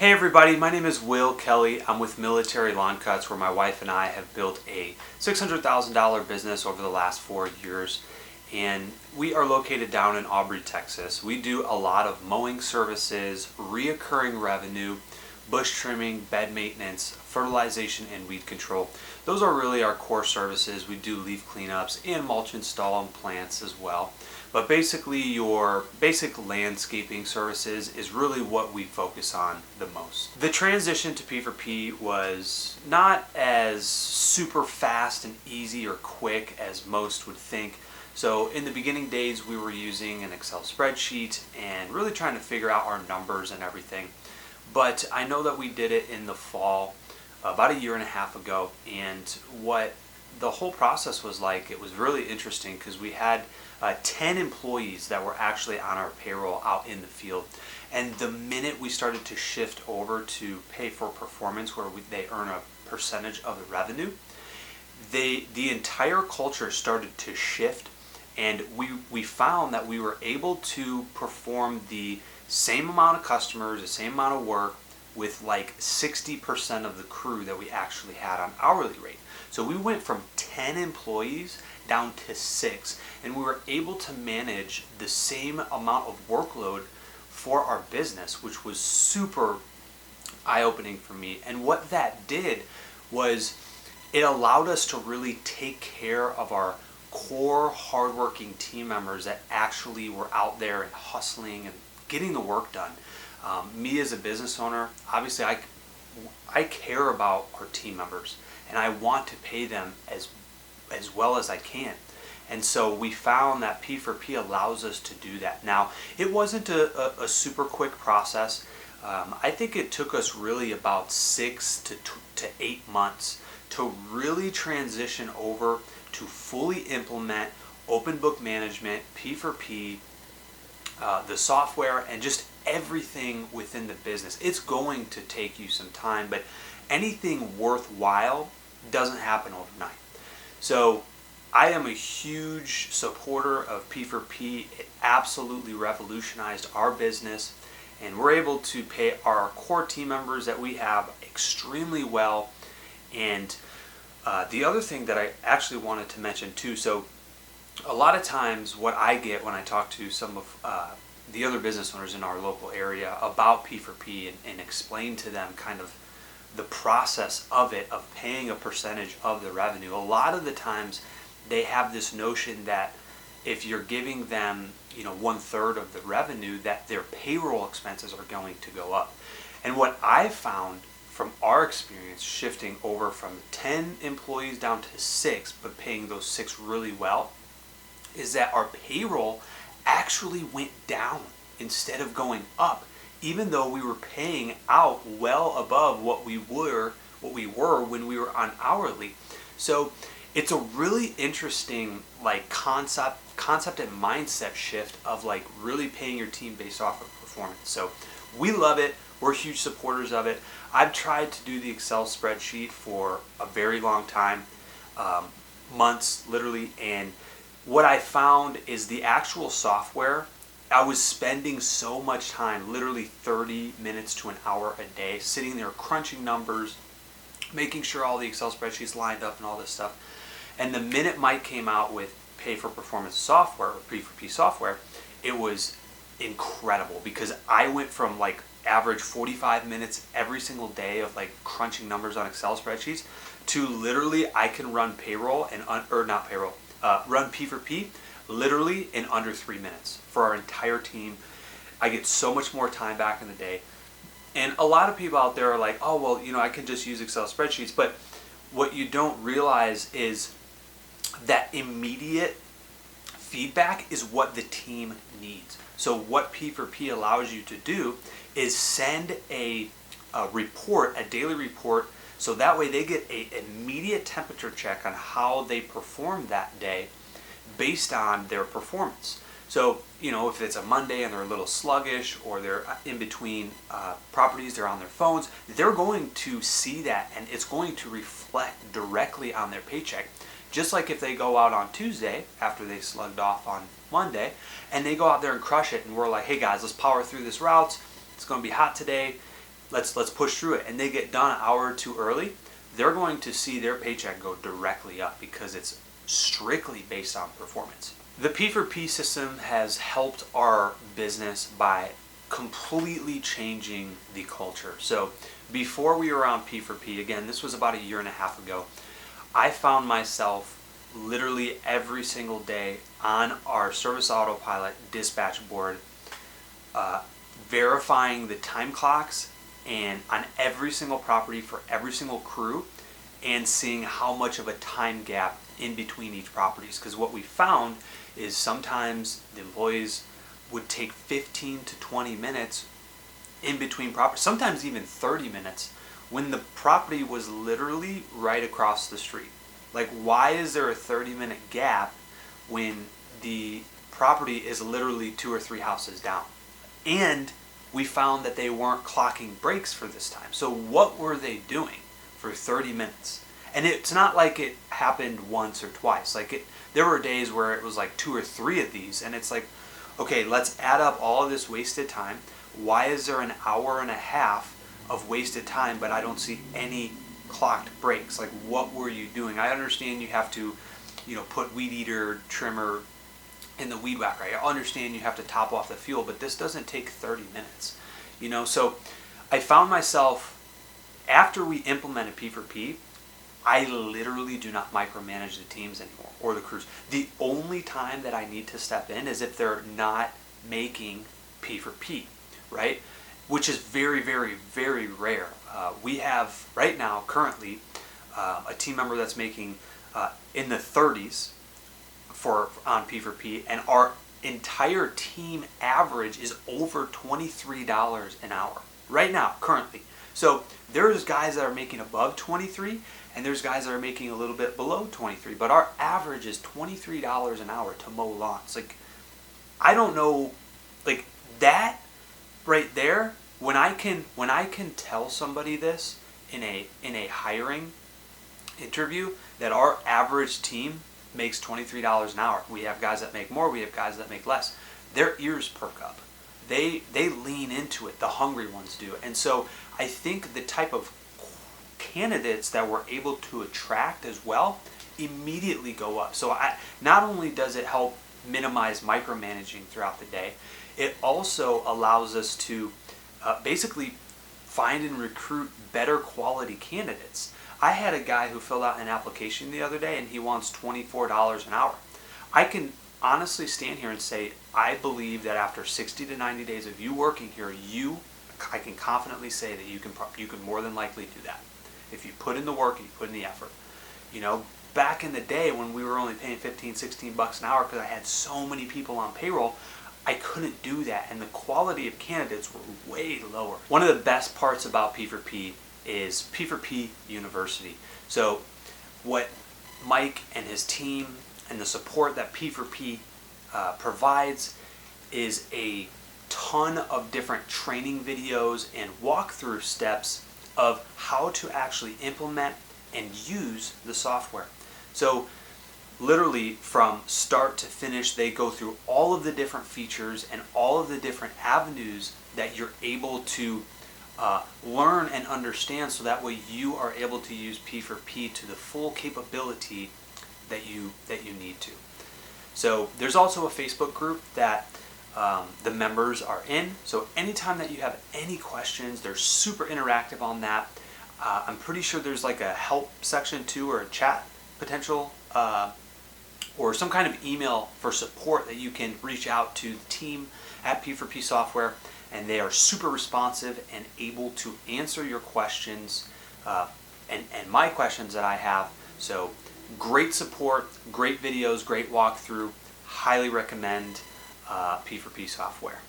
Hey everybody, my name is Will Kelly. I'm with Military Lawn Cuts, where my wife and I have built a $600,000 business over the last 4 years. And we are located down in Aubrey, Texas. We do a lot of mowing services, reoccurring revenue, bush trimming, bed maintenance, fertilization, and weed control. Those are really our core services. We do leaf cleanups and mulch install and plants as well. But basically your basic landscaping services is really what we focus on the most. The transition to P4p was not as super fast and easy or quick as most would think. So in the beginning days we were using an Excel spreadsheet and really trying to figure out our numbers and everything. But I know that we did it in the fall about 1.5 years ago, and what the whole process was like, it was really interesting because we had 10 employees that were actually on our payroll out in the field. And the minute we started to shift over to pay for performance, where they earn a percentage of the revenue, the entire culture started to shift, and we found that we were able to perform the same amount of customers, the same amount of work with like 60% of the crew that we actually had on hourly rate. So we went from 10 employees down to 6, and we were able to manage the same amount of workload for our business, which was super eye-opening for me. And what that did was it allowed us to really take care of our core hardworking team members that actually were out there and hustling and getting the work done. Me as a business owner, obviously I care about our team members, and I want to pay them as well as I can. And so we found that P4p allows us to do that. Now, it wasn't a super quick process. I think it took us really about 6 to 8 months to really transition over to fully implement open book management, P4p, the software, and just everything within the business. It's going to take you some time, but anything worthwhile doesn't happen overnight. So I am a huge supporter of P4p. It absolutely revolutionized our business, and we're able to pay our core team members that we have extremely well. And the other thing that I actually wanted to mention too, so a lot of times what I get when I talk to some of the other business owners in our local area about P4p and explain to them kind of the process of it, of paying a percentage of the revenue, a lot of the times they have this notion that if you're giving them 1/3 of the revenue, that their payroll expenses are going to go up. And what I've found from our experience shifting over from 10 employees down to 6, but paying those 6 really well, is that our payroll actually went down instead of going up, even though we were paying out well above what we were when we were on hourly. So it's a really interesting concept and mindset shift of like really paying your team based off of performance. So we love it. We're huge supporters of it. I've tried to do the Excel spreadsheet for a very long time, months literally, and what I found is the actual software, I was spending so much time, literally 30 minutes to an hour a day, sitting there crunching numbers, making sure all the Excel spreadsheets lined up and all this stuff. And the minute Mike came out with pay for performance software, or P4p software, it was incredible, because I went from like average 45 minutes every single day of like crunching numbers on Excel spreadsheets to literally I can run payroll and run P4p literally in under 3 minutes for our entire team. I get so much more time back in the day. And a lot of people out there are like, oh, well, I can just use Excel spreadsheets. But what you don't realize is that immediate feedback is what the team needs. So what P4p allows you to do is send a report, a daily report, so that way they get an immediate temperature check on how they performed that day based on their performance. So, if it's a Monday and they're a little sluggish, or they're in between properties, they're on their phones, they're going to see that, and it's going to reflect directly on their paycheck. Just like if they go out on Tuesday after they slugged off on Monday, and they go out there and crush it, and we're like, hey guys, let's power through this route. It's going to be hot today. let's push through it, and they get done an hour or two early, they're going to see their paycheck go directly up because it's strictly based on performance. The P4p system has helped our business by completely changing the culture. So before we were on P4p, again, this was about a year and a half ago, I found myself literally every single day on our service autopilot dispatch board, verifying the time clocks and on every single property for every single crew, and seeing how much of a time gap in between each properties. Because what we found is sometimes the employees would take 15 to 20 minutes in between properties, sometimes even 30 minutes, when the property was literally right across the street. Like, why is there a 30-minute gap when the property is literally 2 or 3 houses down? And we found that they weren't clocking breaks for this time. So what were they doing for 30 minutes? And it's not like it happened once or twice. Like, there were days where it was like 2 or 3 of these, and it's like, okay, let's add up all of this wasted time. Why is there an hour and a half of wasted time, but I don't see any clocked breaks? Like, what were you doing? I understand you have to, put weed eater, trimmer in the weed whacker. I understand you have to top off the fuel, but this doesn't take 30 minutes. So I found myself, after we implemented P4p, I literally do not micromanage the teams anymore or the crews. The only time that I need to step in is if they're not making P4p, right? Which is very, very, very rare. We have right now currently a team member that's making in the 30s on P4p, and our entire team average is over $23 an hour right now currently. So there's guys that are making above 23, and there's guys that are making a little bit below 23, but our average is $23 an hour to mow lawns. Like, I don't know, like, that right there, when I can tell somebody this in a hiring interview, that our average team makes $23 an hour. We have guys that make more, we have guys that make less. Their ears perk up. They lean into it, the hungry ones do. And so I think the type of candidates that we're able to attract as well immediately go up. So not only does it help minimize micromanaging throughout the day, it also allows us to basically find and recruit better quality candidates. I had a guy who filled out an application the other day, and he wants $24 an hour. I can honestly stand here and say, I believe that after 60 to 90 days of you working here, I can confidently say that you can more than likely do that. If you put in the work and you put in the effort. Back in the day when we were only paying 15, 16 bucks an hour because I had so many people on payroll, I couldn't do that, and the quality of candidates were way lower. One of the best parts about P4p is P4p University. So what Mike and his team and the support that P4p provides is a ton of different training videos and walkthrough steps of how to actually implement and use the software. So literally from start to finish, they go through all of the different features and all of the different avenues that you're able to learn and understand, so that way you are able to use P4p to the full capability that you need to. So there's also a Facebook group that the members are in. So anytime that you have any questions, they're super interactive on that. I'm pretty sure there's like a help section too, or a chat potential, or some kind of email for support that you can reach out to the team at P4p Software, and they are super responsive and able to answer your questions and my questions that I have. So great support, great videos, great walkthrough. Highly recommend P4p Software.